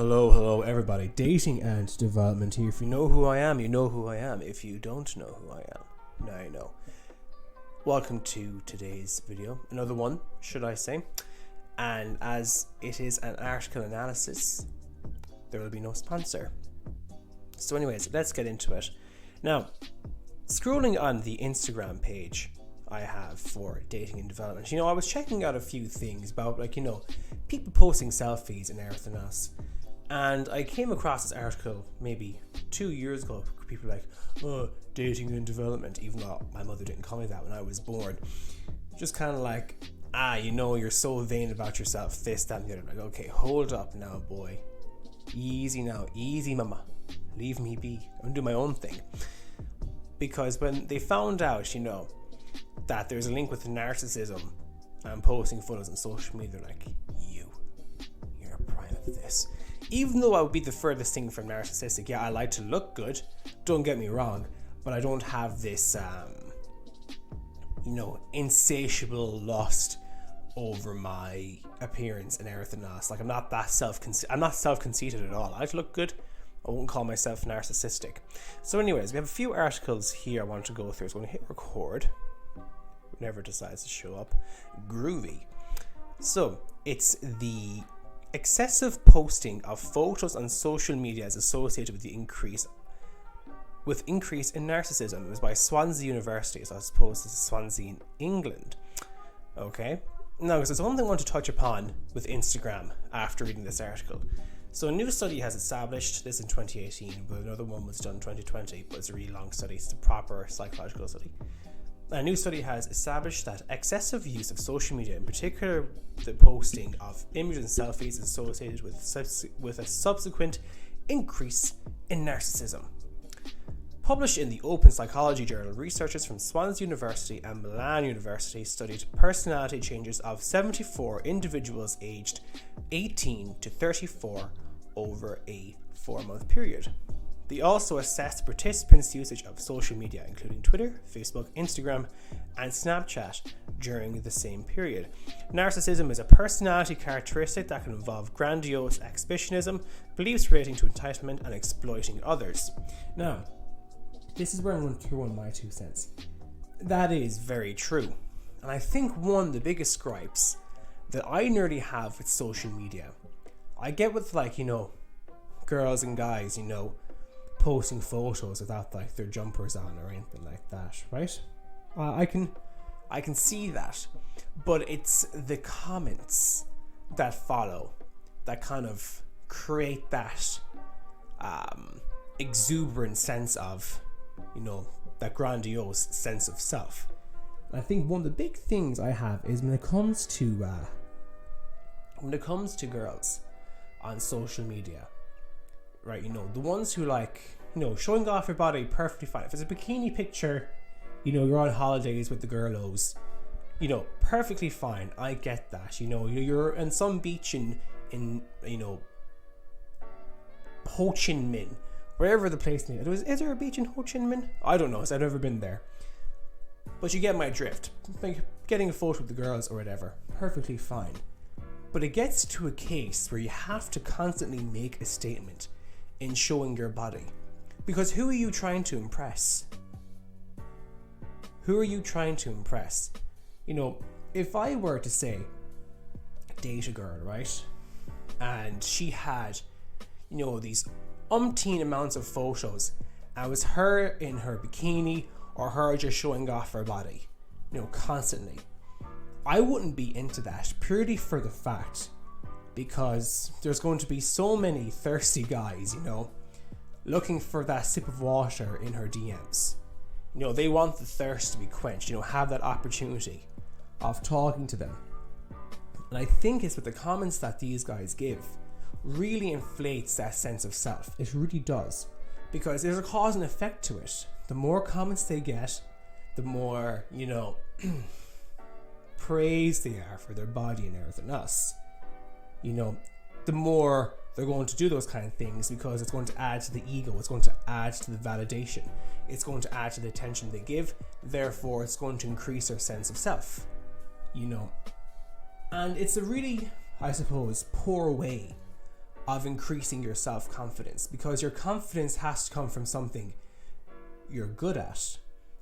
Hello, everybody. Dating and development here. If you know who I am, you know who I am. If you don't know who I am, now you know. Welcome to today's video. Another one, should I say. And as it is an article analysis, there will be no sponsor. So anyways, let's get into it. Now, scrolling on the Instagram page I have for dating and development, I was checking out a few things about, people posting selfies and everything else. And I came across this article maybe 2 years ago. People were like, oh, dating and development, even though my mother didn't call me that when I was born. Just kind of like, you're so vain about yourself, this, that, and the other. Like, okay, hold up now, boy. Easy now, easy, mama. Leave me be. I'm gonna do my own thing. Because when they found out, that there's a link with narcissism and posting photos on social media, they're like, you're a prime of this. Even though I would be the furthest thing from narcissistic, I like to look good, don't get me wrong, but I don't have this, insatiable lust over my appearance and everything else. Like, I'm not self-conceited at all. I like to look good. I won't call myself narcissistic. So anyways, we have a few articles here I want to go through. So I'm going to hit record. Never decides to show up. Groovy. So it's the excessive posting of photos on social media is associated with the increase in narcissism. It was by Swansea University, so I suppose this is Swansea in England. Okay. Now, because there's one thing I want to touch upon with Instagram after reading this article. So a new study has established this in 2018, but another one was done in 2020, but it's a really long study. It's a proper psychological study. A new study has established that excessive use of social media, in particular the posting of images and selfies, is associated with a subsequent increase in narcissism. Published in the Open Psychology Journal, researchers from Swansea University and Milan University studied personality changes of 74 individuals aged 18 to 34 over a 4-month period. They also assessed participants' usage of social media, including Twitter, Facebook, Instagram, and Snapchat during the same period. Narcissism is a personality characteristic that can involve grandiose exhibitionism, beliefs relating to entitlement, and exploiting others. Now, this is where I'm going to throw in my 2 cents. That is very true. And I think one of the biggest gripes that I nearly have with social media, I get with girls and guys, posting photos without their jumpers on or anything like that, right? I can see that, but it's the comments that follow that kind of create that exuberant sense of, that grandiose sense of self. And I think one of the big things I have is when it comes to girls on social media, right? The ones who showing off your body, perfectly fine. If it's a bikini picture, you're on holidays with the girlos, perfectly fine. I get that. You're in some beach in Ho Chi Minh, wherever the place is. Is there a beach in Ho Chi Minh? I don't know, so I've never been there. But you get my drift. Getting a photo with the girls or whatever, perfectly fine. But it gets to a case where you have to constantly make a statement in showing your body. Because who are you trying to impress? Who are you trying to impress? If I were to say, date a girl, right? And she had, these umpteen amounts of photos. And it was her in her bikini or her just showing off her body, constantly. I wouldn't be into that purely for the fact because there's going to be so many thirsty guys, looking for that sip of water in her DMs. They want the thirst to be quenched, have that opportunity of talking to them. And I think it's with the comments that these guys give really inflates that sense of self. It really does. Because there's a cause and effect to it. The more comments they get, the more, praise they are for their body and everything else. The more they're going to do those kind of things because it's going to add to the ego, it's going to add to the validation, it's going to add to the attention they give, therefore it's going to increase their sense of self. And it's a really, I suppose, poor way of increasing your self-confidence, because your confidence has to come from something you're good at,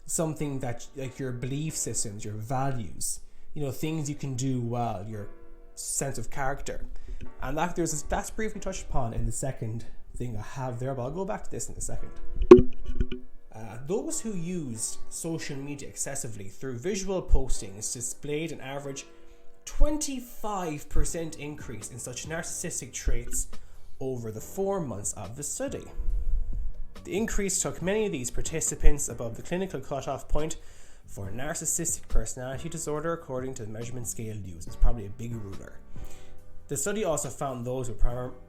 something that, like, your belief systems, your values, things you can do well, your sense of character. And that's briefly touched upon in the second thing I have there, but I'll go back to this in a second. Those who used social media excessively through visual postings displayed an average 25% increase in such narcissistic traits over the 4 months of the study. The increase took many of these participants above the clinical cutoff point for a narcissistic personality disorder, according to the measurement scale used. It's probably a big ruler. The study also found those who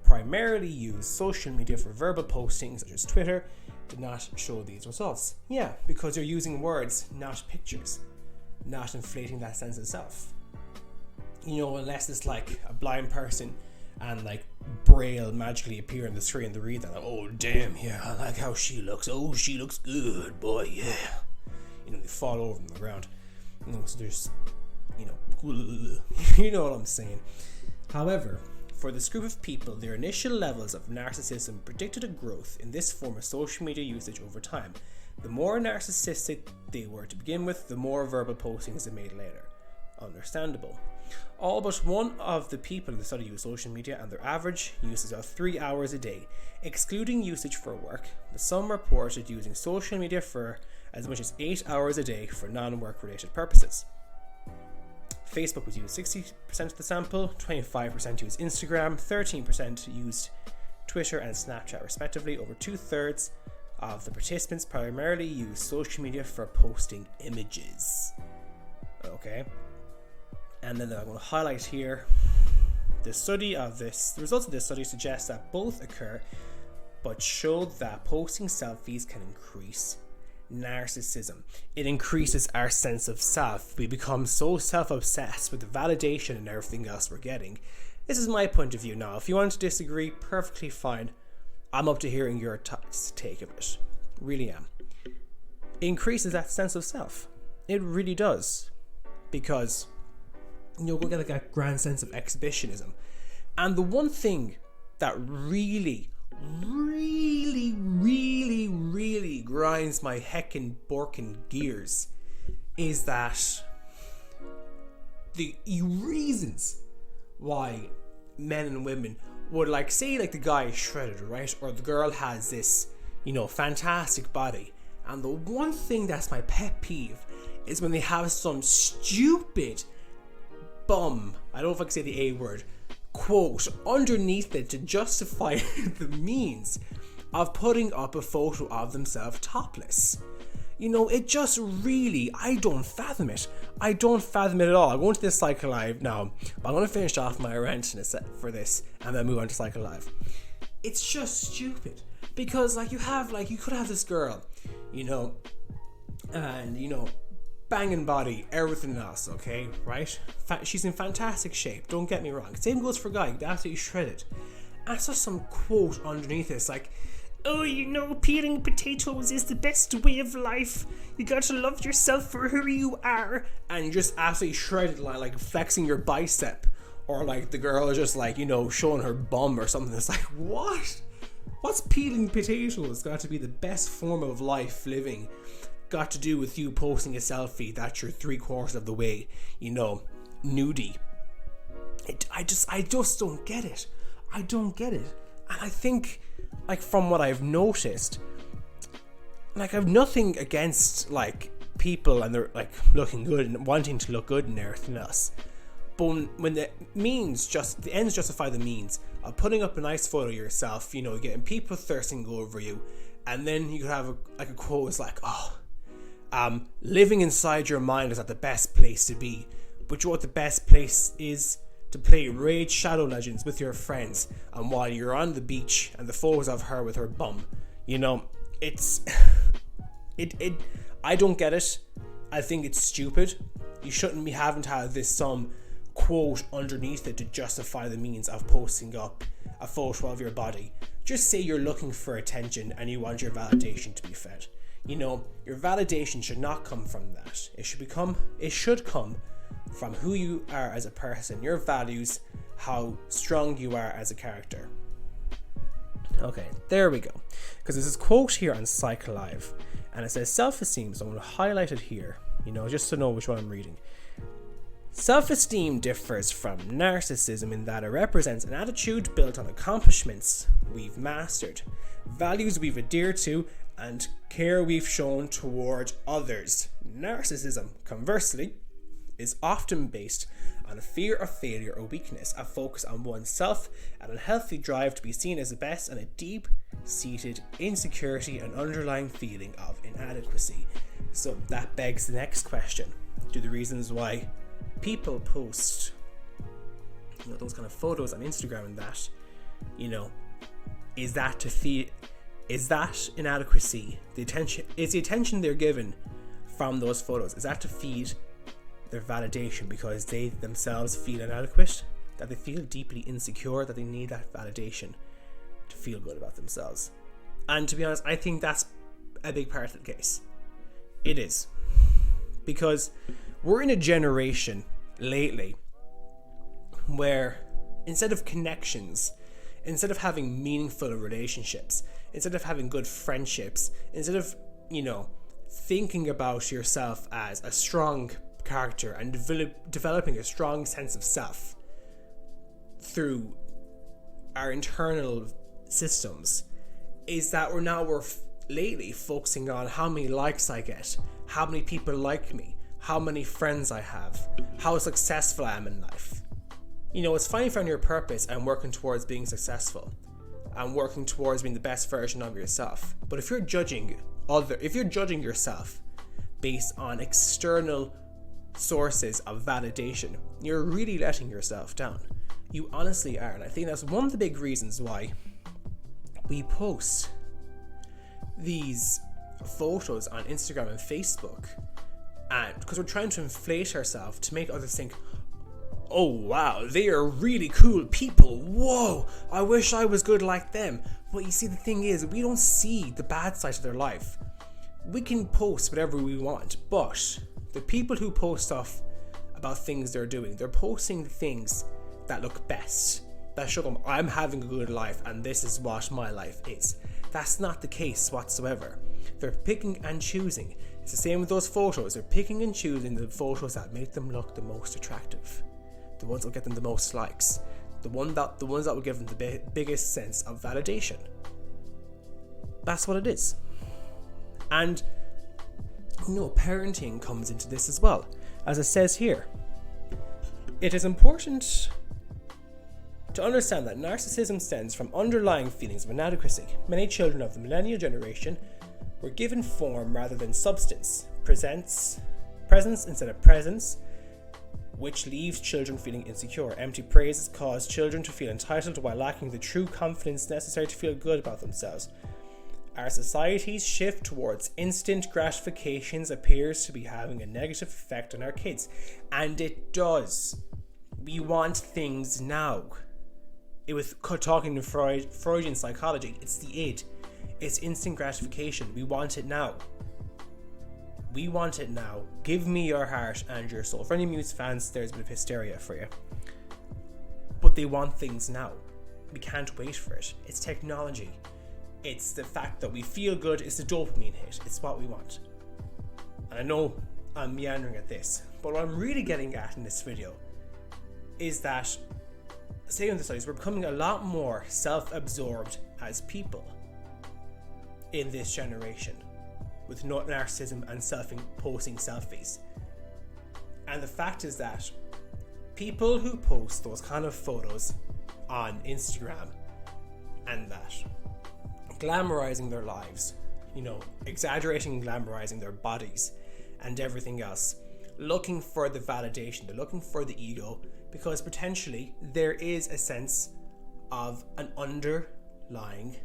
primarily use social media for verbal postings, such as Twitter, did not show these results. Yeah, because you're using words, not pictures, not inflating that sense of self. Unless it's like a blind person and like Braille magically appear on the screen to read that. Like, oh damn, yeah, I like how she looks. Oh, she looks good, boy, yeah. They fall over on the ground. So there's, you know what I'm saying. However, for this group of people, their initial levels of narcissism predicted a growth in this form of social media usage over time. The more narcissistic they were to begin with, the more verbal postings they made later. Understandable. All but one of the people in the study used social media, and their average usage of 3 hours a day, excluding usage for work, but some reported using social media for as much as 8 hours a day for non-work related purposes. Facebook was used 60% of the sample, 25% used Instagram, 13% used Twitter and Snapchat respectively. Over 2/3 of the participants primarily used social media for posting images. Okay. And then I'm going to highlight here the results of this study suggest that both occur, but showed that posting selfies can increase narcissism. It increases our sense of self. We become so self-obsessed with the validation and everything else we're getting. This is my point of view now. If you want to disagree, perfectly fine. I'm up to hearing your take of it. Really am. It increases that sense of self. It really does. Because we'll get like a grand sense of exhibitionism. And the one thing that really grinds my heckin' borkin' gears is that the reasons why men and women would say the guy is shredded, right? Or the girl has this, fantastic body. And the one thing that's my pet peeve is when they have some stupid bum, I don't know if I can say the A word, quote underneath it to justify the means of putting up a photo of themselves topless. It just really, I don't fathom it. I don't fathom it at all. I'm going to this Cycle Live now, but I'm going to finish off my rant in a set for this and then move on to Cycle Live. It's just stupid because you could have this girl, and banging body, everything else, okay, right? She's in fantastic shape, don't get me wrong. Same goes for guy, absolutely shredded. And I saw some quote underneath this, peeling potatoes is the best way of life. You got to love yourself for who you are. And you're just absolutely shredded, like flexing your bicep. Or the girl is just showing her bum or something. It's what? What's peeling potatoes got to be the best form of life living? Got to do with you posting a selfie that you're 3/4 of the way, nudie. I just don't get it. I don't get it. And I think, from what I've noticed, I've nothing against people and they're looking good and wanting to look good and everything else. But when the ends justify the means of putting up a nice photo of yourself, getting people thirsting over you, and then you could have a quote is living inside your mind is not the best place to be, but what the best place is to play Raid Shadow Legends with your friends, and while you're on the beach and the photos of her with her bum, it's I don't get it. I think it's stupid. You shouldn't be having to have this some quote underneath it to justify the means of posting up a photo of your body. Just say you're looking for attention and you want your validation to be fed. Your validation should not come from that. It should come from who you are as a person, your values, how strong you are as a character. Okay, there we go. Because there's this quote here on Psych Live, and it says self-esteem, so I'm going to highlight it here, just to know which one I'm reading. Self-esteem differs from narcissism in that it represents an attitude built on accomplishments we've mastered, values we've adhered to, and care we've shown toward others. Narcissism, conversely, is often based on a fear of failure or weakness, a focus on oneself, an unhealthy drive to be seen as the best, and a deep-seated insecurity and underlying feeling of inadequacy. So that begs the next question. Do the reasons why people post those kind of photos on Instagram and that, is that inadequacy? Is the attention they're given from those photos, is that to feed their validation because they themselves feel inadequate, that they feel deeply insecure, that they need that validation to feel good about themselves? And to be honest, I think that's a big part of the case. It is. Because we're in a generation lately where instead of connections, instead of having meaningful relationships, instead of having good friendships, instead of, thinking about yourself as a strong character and developing a strong sense of self through our internal systems, is that we're lately focusing on how many likes I get, how many people like me, how many friends I have, how successful I am in life. It's fine if you're on your purpose and working towards being successful and working towards being the best version of yourself. But if you're judging yourself based on external sources of validation, you're really letting yourself down. You honestly are. And I think that's one of the big reasons why we post these photos on Instagram and Facebook, and because we're trying to inflate ourselves to make others think, oh wow, they are really cool people, whoa, I wish I was good like them. But you see, the thing is, we don't see the bad side of their life. We can post whatever we want, but the people who post stuff about things they're doing, they're posting things that look best, that show them I'm having a good life and this is what my life is. That's not the case whatsoever. They're picking and choosing. It's the same with those photos. They're picking and choosing the photos that make them look the most attractive, the ones that will get them the most likes, the ones that will give them the biggest sense of validation. That's what it is. And parenting comes into this as well. As it says here, it is important to understand that narcissism stems from underlying feelings of inadequacy. Many children of the millennial generation were given form rather than substance, presence instead of presence, which leaves children feeling insecure. Empty praises cause children to feel entitled while lacking the true confidence necessary to feel good about themselves. Our society's shift towards instant gratifications appears to be having a negative effect on our kids. And it does. We want things now. It was talking to Freudian psychology. It's the id. It's instant gratification. We want it now. We want it now. Give me your heart and your soul. For any Muse fans, there's a bit of hysteria for you. But they want things now. We can't wait for it. It's technology. It's the fact that we feel good. It's the dopamine hit. It's what we want. And I know I'm meandering at this, but what I'm really getting at in this video is that, saying the studies, we're becoming a lot more self-absorbed as people in this generation with narcissism and posting selfies. And the fact is that people who post those kind of photos on Instagram and that, glamorizing their lives, exaggerating and glamorizing their bodies and everything else, looking for the validation, they're looking for the ego, because potentially there is a sense of an underlying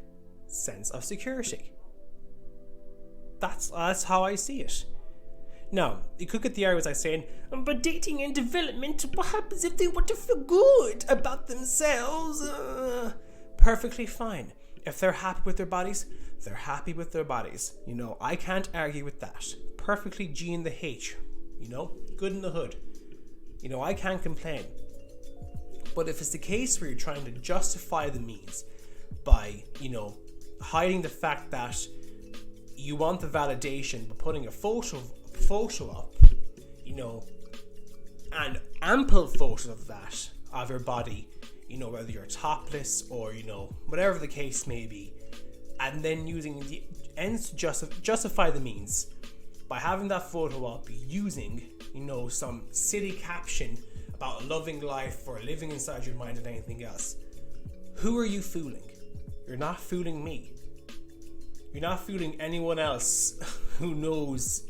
sense of security. That's how I see it. Now, you could get the argument like saying, but dating and development, what happens if they want to feel good about themselves? Perfectly fine. If they're happy with their bodies, they're happy with their bodies. I can't argue with that. Perfectly G in the H. Good in the hood. I can't complain. But if it's the case where you're trying to justify the means by, you know, hiding the fact that you want the validation, but putting a photo up, you know, and ample photos of that, of your body, you know, whether you're topless or, you know, whatever the case may be, and then using the ends to justify the means by having that photo up, using, you know, some silly caption about a loving life or living inside your mind and anything else. Who are you fooling? You're not fooling me. You're not fooling anyone else who knows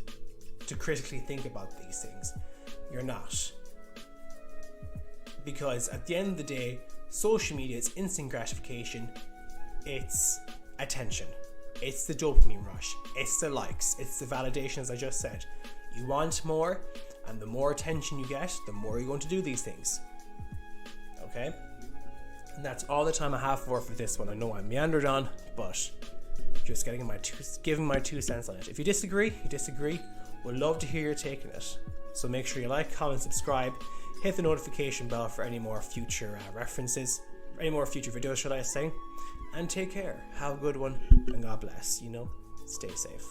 to critically think about these things. You're not. Because at the end of the day, social media is instant gratification. It's attention. It's the dopamine rush. It's the likes. It's the validation, as I just said. You want more, and the more attention you get, the more you're going to do these things. Okay? And that's all the time I have for this one. I know I meandered on, but just giving my 2 cents on it. If you disagree, you disagree. Would love to hear your take on it. So make sure you like, comment, subscribe, hit the notification bell for any more future references, or any more future videos, should I say. And take care. Have a good one, and God bless. You know, stay safe.